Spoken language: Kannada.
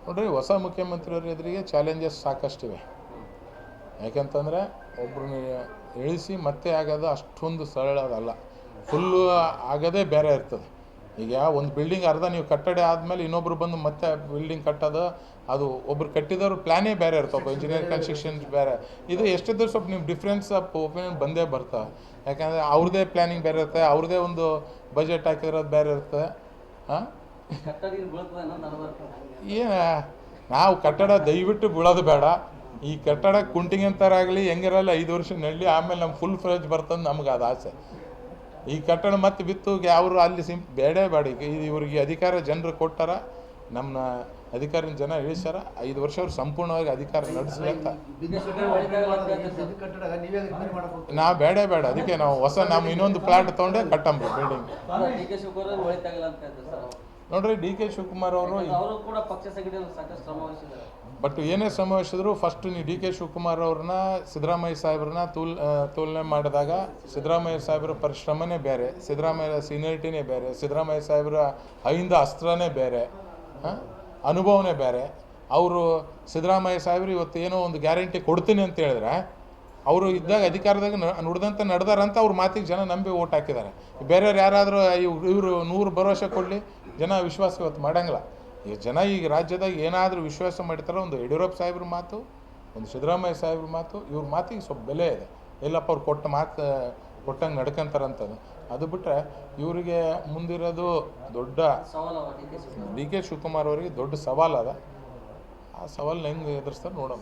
ನೋಡ್ರಿ, ಹೊಸ ಮುಖ್ಯಮಂತ್ರಿಯವ್ರ ಎದುರಿಗೆ ಚಾಲೆಂಜಸ್ ಸಾಕಷ್ಟಿವೆ. ಯಾಕೆಂತಂದರೆ ಒಬ್ಬರನ್ನ ಇಳಿಸಿ ಮತ್ತೆ ಆಗೋದು ಅಷ್ಟೊಂದು ಸರಳ ಅದಲ್ಲ. ಫುಲ್ಲು ಆಗೋದೇ ಬೇರೆ ಇರ್ತದೆ. ಈಗ ಒಂದು ಬಿಲ್ಡಿಂಗ್ ಅರ್ಧ ನೀವು ಕಟ್ಟಡ ಆದಮೇಲೆ ಇನ್ನೊಬ್ರು ಬಂದು ಮತ್ತೆ ಬಿಲ್ಡಿಂಗ್ ಕಟ್ಟೋದು, ಅದು ಒಬ್ರು ಕಟ್ಟಿದವ್ರ ಪ್ಲ್ಯಾನೇ ಬೇರೆ ಇರ್ತವೆ. ಒಬ್ಬ ಇಂಜಿನಿಯರ್ ಕನ್ಸ್ಟ್ರಕ್ಷನ್ ಬೇರೆ. ಇದು ಎಷ್ಟಿದ್ರು ಸ್ವಲ್ಪ ನೀವು ಡಿಫ್ರೆನ್ಸ್ ಆಫ್ ಒಪಿನಿಯನ್ ಬಂದೇ ಬರ್ತಾವೆ. ಯಾಕಂದರೆ ಅವ್ರದ್ದೇ ಪ್ಲ್ಯಾನಿಂಗ್ ಬೇರೆ ಇರುತ್ತೆ, ಅವ್ರದ್ದೇ ಒಂದು ಬಜೆಟ್ ಹಾಕಿರೋದು ಬೇರೆ ಇರುತ್ತೆ. ಹಾಂ, ಏನು ನಾವು ಕಟ್ಟಡ ದಯವಿಟ್ಟು ಬೀಳೋದು ಬೇಡ. ಈ ಕಟ್ಟಡ ಕುಂಟಿಂಗಂತಾರಾಗಲಿ ಹೆಂಗಿರಲ್ಲ 5 ವರ್ಷ ನಳ್ಳಿ, ಆಮೇಲೆ ನಮ್ಮ ಫುಲ್ ಫ್ಲೆಜ್ ಬರ್ತಂದು ನಮ್ಗೆ ಅದು ಆಸೆ. ಈ ಕಟ್ಟಡ ಮತ್ತೆ ಬಿತ್ತು ಅವರು ಅಲ್ಲಿ ಬೇಡ ಈಗ ಇವ್ರಿಗೆ ಅಧಿಕಾರ ಜನರು ಕೊಟ್ಟಾರ, ನಮ್ಮ ಅಧಿಕಾರಿನ ಜನ ಇಳಿಸ್ಯಾರ. 5 ವರ್ಷ ಅವ್ರು ಸಂಪೂರ್ಣವಾಗಿ ಅಧಿಕಾರ ನಡೆಸಲಿ ಅಂತ ನಾವು ಬೇಡ. ಅದಕ್ಕೆ ನಾವು ನಮ್ಮ ಇನ್ನೊಂದು ಪ್ಲಾಟ್ ತೊಗೊಂಡೆ ಕಟ್ಟಂಬ್ರಿ ಬಿಲ್ಡಿಂಗ್. ನೋಡ್ರಿ, ಡಿ ಕೆ ಶಿವಕುಮಾರ್ ಅವರು ಬಟ್ ಏನೇ ಶ್ರಮವಹಿಸಿದ್ರು, ಫಸ್ಟ್ ನೀವು ಡಿ ಕೆ ಶಿವಕುಮಾರ್ ಅವ್ರನ್ನ ಸಿದ್ದರಾಮಯ್ಯ ಸಾಹೇಬ್ರನ್ನ ತುಲನೆ ಮಾಡಿದಾಗ ಸಿದ್ದರಾಮಯ್ಯ ಸಾಹೇಬ್ರ ಪರಿಶ್ರಮನೇ ಬೇರೆ, ಸಿದ್ದರಾಮಯ್ಯ ಸೀನಿಯರಿಟಿನೇ ಬೇರೆ, ಸಿದ್ದರಾಮಯ್ಯ ಸಾಹೇಬ್ರ ಐಂದ ಅಸ್ತ್ರನೇ ಬೇರೆ, ಅನುಭವನೇ ಬೇರೆ. ಅವರು ಸಿದ್ದರಾಮಯ್ಯ ಸಾಹೇಬ್ರು ಇವತ್ತು ಏನೋ ಒಂದು ಗ್ಯಾರಂಟಿ ಕೊಡ್ತೀನಿ ಅಂತ ಹೇಳಿದ್ರೆ, ಅವರು ಇದ್ದಾಗ ಅಧಿಕಾರದಾಗ ನುಡ್ದಂತ ನಡೆದಾರಂತ ಅವ್ರ ಮಾತಿಗೆ ಜನ ನಂಬಿ ಓಟ್ ಹಾಕಿದ್ದಾರೆ. ಬೇರೆಯವ್ರು ಯಾರಾದರೂ ಇವರು 100 ಭರವಸೆ ಕೊಡಲಿ, ಜನ ವಿಶ್ವಾಸ ಇವತ್ತು ಮಾಡಂಗಿಲ್ಲ. ಈಗ ಜನ ಈಗ ರಾಜ್ಯದಾಗ ಏನಾದರೂ ವಿಶ್ವಾಸ ಮಾಡ್ತಾರೋ, ಒಂದು ಯಡಿಯೂರಪ್ಪ ಸಾಹೇಬ್ರ ಮಾತು, ಒಂದು ಸಿದ್ದರಾಮಯ್ಯ ಸಾಹೇಬ್ರ ಮಾತು, ಇವ್ರ ಮಾತಿಗೆ ಸ್ವಲ್ಪ ಬೆಲೆ ಇದೆ. ಎಲ್ಲಪ್ಪ ಅವ್ರು ಕೊಟ್ಟಂಗೆ ನಡ್ಕೊಂತಾರಂಥದ್ದು. ಅದು ಬಿಟ್ಟರೆ ಇವರಿಗೆ ಮುಂದಿರೋದು ದೊಡ್ಡ ಡಿ ಕೆ ಶಿವಕುಮಾರ್ ಅವರಿಗೆ ದೊಡ್ಡ ಸವಾಲು ಅದ. ಆ ಸವಾಲನ್ನ ಹೆಂಗೆ ಎದುರಿಸ್ತಾರೆ ನೋಡೋಣ.